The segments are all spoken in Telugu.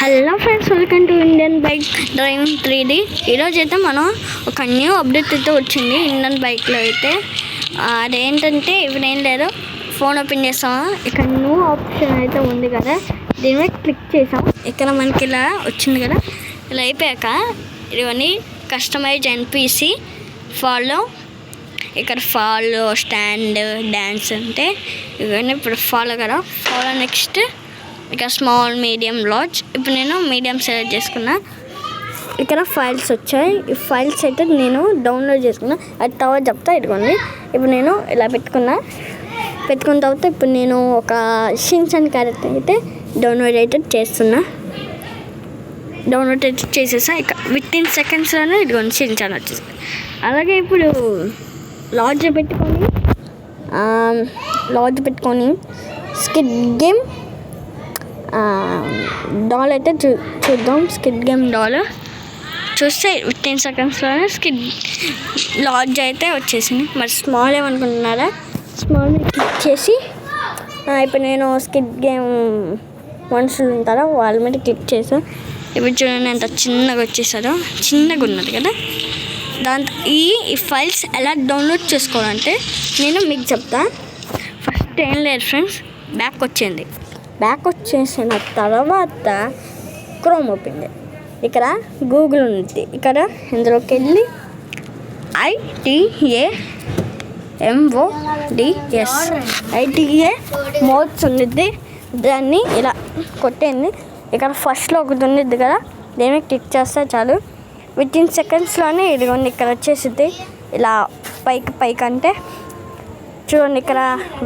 Hello friends, welcome to Indian bike driving 3D. ఈరోజు అయితే మనం ఒక న్యూ అప్డేట్ అయితే వచ్చింది ఇండియన్ బైక్లో అయితే. అదేంటంటే ఇప్పుడు ఏం లేదు, ఫోన్ ఓపెన్ చేస్తాము, ఇక్కడ న్యూ ఆప్షన్ అయితే ఉంది కదా, దీని మీద క్లిక్ చేసాం. ఇక్కడ మనకి ఇలా వచ్చింది కదా, ఇలా అయిపోయాక ఇవన్నీ కస్టమైజ్ ఎన్పిసి ఫాలో, ఇక్కడ ఫాలో స్టాండ్ డ్యాన్స్ అంటే ఇవన్నీ ఇప్పుడు ఫాలో కదా. ఫాలో నెక్స్ట్ ఇక్కడ స్మాల్ మీడియం లార్జ్. ఇప్పుడు నేను మీడియం సెలెక్ట్ చేసుకున్నా. ఇక్కడ ఫైల్స్ వచ్చాయి, ఈ ఫైల్స్ అయితే నేను డౌన్లోడ్ చేసుకున్నా. అది తర్వాత చెప్తా. ఇదిగోండి, ఇప్పుడు నేను ఇలా పెట్టుకున్న తర్వాత ఇప్పుడు నేను ఒక షిన్చాన్ క్యారెక్టర్ అయితే డౌన్లోడ్ అయితే చేస్తున్నా. డౌన్లోడ్ అయితే చేసేసా. ఇక వితిన్ సెకండ్స్లోనే ఇదిగోండి షిన్చాన్ వచ్చేసి. అలాగే ఇప్పుడు లార్జ్ పెట్టుకొని స్కిడ్ గేమ్ డాల్ అయితే చూద్దాం. స్కిడ్ గేమ్ డాల్ చూస్తే వితిన్ సెకండ్స్లోనే స్కిడ్ లార్జ్ అయితే వచ్చేసింది. మరి స్మాల్ ఏమనుకుంటున్నారా? స్మాల్ మీద క్లిక్ చేసి ఇప్పుడు నేను స్కిడ్ గేమ్ మనుషులు ఉంటారో వాళ్ళ మీద క్లిక్ చేసాను. ఇప్పుడు చూడండి ఎంత చిన్నగా వచ్చేసారో, చిన్నగా ఉన్నది కదా. దాంతో ఈ ఫైల్స్ ఎలా డౌన్లోడ్ చేసుకోవాలంటే నేను మీకు చెప్తా. ఫస్ట్ ఏం లేదు ఫ్రెండ్స్, బ్యాక్ వచ్చేసిన తర్వాత క్రోమ్ ఓపెన్ చేయండి. ఇక్కడ గూగుల్ ఉంది, ఇక్కడ ఇందులోకి వెళ్ళి ITAMODS మోడ్స్ ఉండిద్ది, దాన్ని ఇలా కొట్టేయండి. ఇక్కడ ఫస్ట్లో ఒకటి ఉండిద్ది కదా, దీన్ని క్లిక్ చేస్తే చాలు. వితిన్ సెకండ్స్లోనే ఇదిగోండి ఇక్కడ వచ్చేసిద్ది. ఇలా పైకి అంటే చూడండి, ఇక్కడ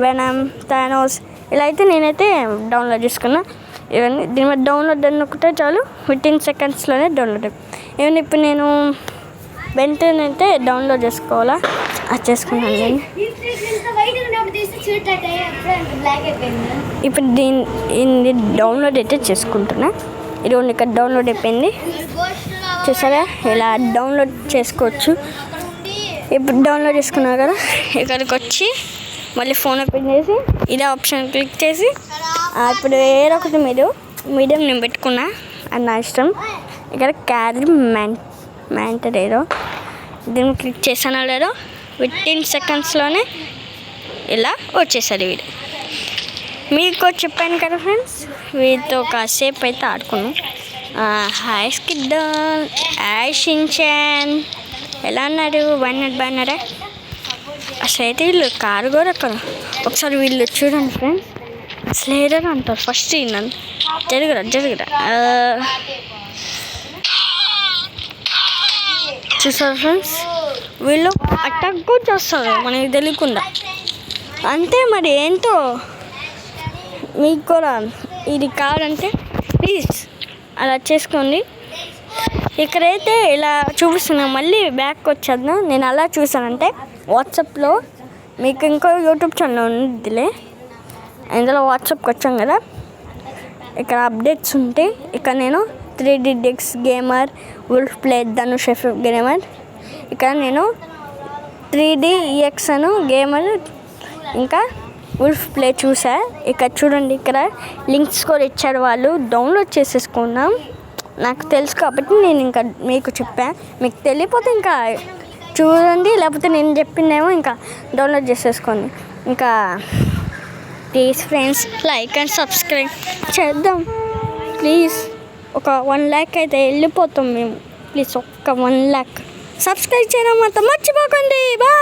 వెనమ్, థానోస్ ఇలా అయితే నేనైతే డౌన్లోడ్ చేసుకున్నా. ఇవన్నీ దీని మీద డౌన్లోడ్ అనుకుంటే చాలు, వితిన్ సెకండ్స్లోనే డౌన్లోడ్. ఇవన్నీ ఇప్పుడు నేను వెంటనే అయితే డౌన్లోడ్ చేసుకోవాలా, అది చేసుకున్నాను నేను. ఇప్పుడు దీన్ని డౌన్లోడ్ అయితే చేసుకుంటున్నా. ఇదిగోండి ఇక్కడ డౌన్లోడ్ అయిపోయింది, చూసారా? ఇలా డౌన్లోడ్ చేసుకోవచ్చు. ఇప్పుడు డౌన్లోడ్ చేసుకున్నా కదా, ఇక్కడికి వచ్చి మళ్ళీ ఫోన్ ఓపెన్ చేసి ఇదే ఆప్షన్ క్లిక్ చేసి ఇప్పుడు ఏదో ఒకటి మీడియం నేను పెట్టుకున్నా, అది నా ఇష్టం. ఇక్కడ క్యారీ మ్యాంటెడ్ ఏదో దీన్ని క్లిక్ చేసానో లేదో వితిన్ సెకండ్స్లోనే ఇలా వచ్చేసరి వీడు. మీకు చెప్పాను కదా ఫ్రెండ్స్, వీటితో కాసేపు అయితే ఆడుకున్నాం. హాయ్ స్కిడ్, హాయ్ షిన్చాన్, ఎలా అన్నారు? బాగున్నారా? అసలు అయితే వీళ్ళు కారు కూడా అక్కడ ఒకసారి వీళ్ళు చూడండి ఫ్రెండ్స్, అసలు ఏదో అంటారు ఫస్ట్ నన్ను జరుగురా చూసారు ఫ్రెండ్స్, వీళ్ళు అటాక్ కూడా చేస్తారు మనకి తెలియకుండా. అంతే మరి ఏంటో మీకు కూడా ఇది కావాలంటే ప్లీజ్ అలా చేసుకోండి. ఇక్కడైతే ఇలా చూపిస్తున్నాను, మళ్ళీ బ్యాక్ వచ్చేద్దాం. నేను అలా చూసానంటే వాట్సాప్లో మీకు ఇంకో యూట్యూబ్ ఛానల్ ఉందిలే, ఇందులో వాట్సాప్కి వచ్చాం కదా, ఇక్కడ అప్డేట్స్ ఉంటాయి. ఇక్కడ నేను 3D dex gamer, wolf play Dhanush gamer, ఇక్కడ నేను 3DEX అను గేమర్ ఇంకా వుల్ఫ్ ప్లే చూసా. ఇక్కడ చూడండి, ఇక్కడ లింక్స్ కూడా ఇచ్చారు వాళ్ళు, డౌన్లోడ్ చేసేసుకున్నాం. నాకు తెలుసు కాబట్టి నేను ఇంకా మీకు చెప్పాను. మీకు తెలియకపోతే ఇంకా చూడండి, లేకపోతే నేను చెప్పిందేమో ఇంకా డౌన్లోడ్ చేసేసుకోండి. ఇంకా please friends, like and subscribe చేద్దాం ప్లీజ్. ఒక 1 lakh అయితే వెళ్ళిపోతాం మేము. ప్లీజ్ ఒక్క 1 lakh సబ్స్క్రైబ్ చేయడం మాత్రం మర్చిపోకండి. బాయ్.